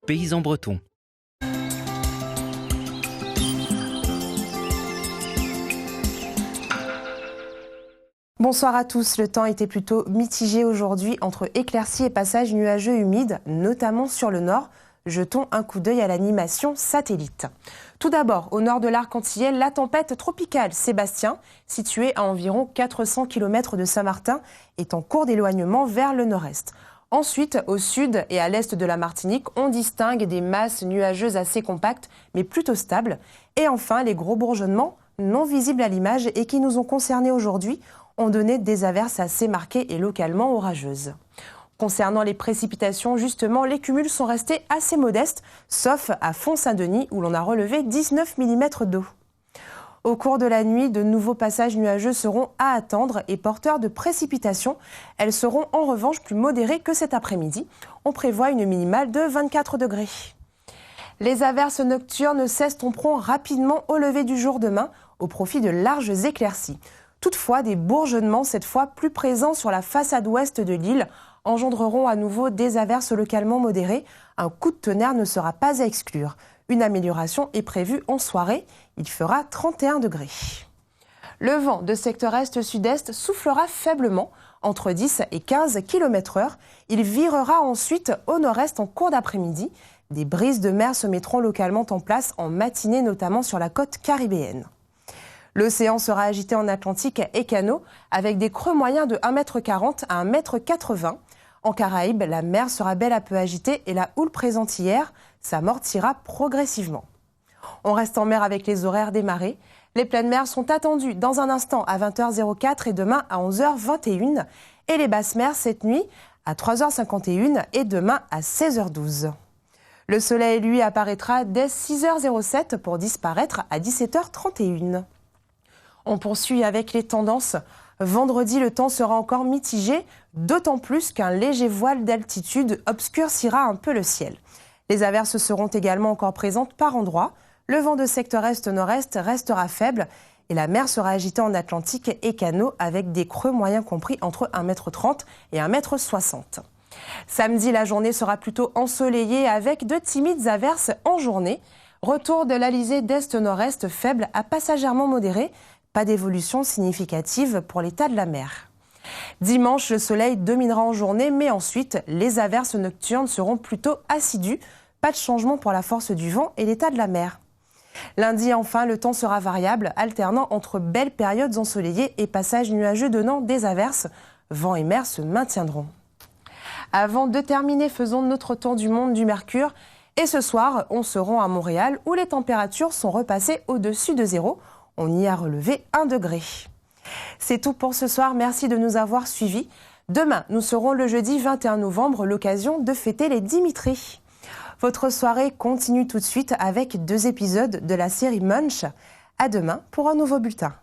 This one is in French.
paysan breton. Bonsoir à tous. Le temps était plutôt mitigé aujourd'hui entre éclaircies et passages nuageux humides, notamment sur le nord. Jetons un coup d'œil à l'animation satellite. Tout d'abord, au nord de l'arc antillais, la tempête tropicale Sébastien, située à environ 400 km de Saint-Martin, est en cours d'éloignement vers le nord-est. Ensuite, au sud et à l'est de la Martinique, on distingue des masses nuageuses assez compactes, mais plutôt stables. Et enfin, les gros bourgeonnements, non visibles à l'image et qui nous ont concernés aujourd'hui, ont donné des averses assez marquées et localement orageuses. Concernant les précipitations, justement, les cumuls sont restés assez modestes, sauf à Font-Saint-Denis où l'on a relevé 19 mm d'eau. Au cours de la nuit, de nouveaux passages nuageux seront à attendre et porteurs de précipitations. Elles seront en revanche plus modérées que cet après-midi. On prévoit une minimale de 24 degrés. Les averses nocturnes s'estomperont rapidement au lever du jour demain, au profit de larges éclaircies. Toutefois, des bourgeonnements, cette fois plus présents sur la façade ouest de l'île, engendreront à nouveau des averses localement modérées. Un coup de tonnerre ne sera pas à exclure. Une amélioration est prévue en soirée. Il fera 31 degrés. Le vent de secteur est-sud-est soufflera faiblement, entre 10 et 15 km/h. Il virera ensuite au nord-est en cours d'après-midi. Des brises de mer se mettront localement en place en matinée, notamment sur la côte caribéenne. L'océan sera agité en Atlantique et canaux, avec des creux moyens de 1,40 m à 1,80 m. En Caraïbes, la mer sera bel à peu agitée et la houle présente hier s'amortira progressivement. On reste en mer avec les horaires des marées. Les pleines mers sont attendues dans un instant à 20h04 et demain à 11h21. Et les basses mers cette nuit à 3h51 et demain à 16h12. Le soleil, lui, apparaîtra dès 6h07 pour disparaître à 17h31. On poursuit avec les tendances. Vendredi, le temps sera encore mitigé, d'autant plus qu'un léger voile d'altitude obscurcira un peu le ciel. Les averses seront également encore présentes par endroits. Le vent de secteur est-nord-est restera faible et la mer sera agitée en Atlantique et canaux avec des creux moyens compris entre 1,30 m et 1,60 m. Samedi, la journée sera plutôt ensoleillée avec de timides averses en journée. Retour de l'alizé d'est-nord-est faible à passagèrement modéré. Pas d'évolution significative pour l'état de la mer. Dimanche, le soleil dominera en journée, mais ensuite, les averses nocturnes seront plutôt assidues. Pas de changement pour la force du vent et l'état de la mer. Lundi, enfin, le temps sera variable, alternant entre belles périodes ensoleillées et passages nuageux donnant des averses. Vent et mer se maintiendront. Avant de terminer, faisons notre tour du monde du Mercure. Et ce soir, on se rend à Montréal où les températures sont repassées au-dessus de zéro. On y a relevé 1 degré. C'est tout pour ce soir. Merci de nous avoir suivis. Demain, nous serons le jeudi 21 novembre, l'occasion de fêter les Dimitri. Votre soirée continue tout de suite avec 2 épisodes de la série Munch. À demain pour un nouveau bulletin.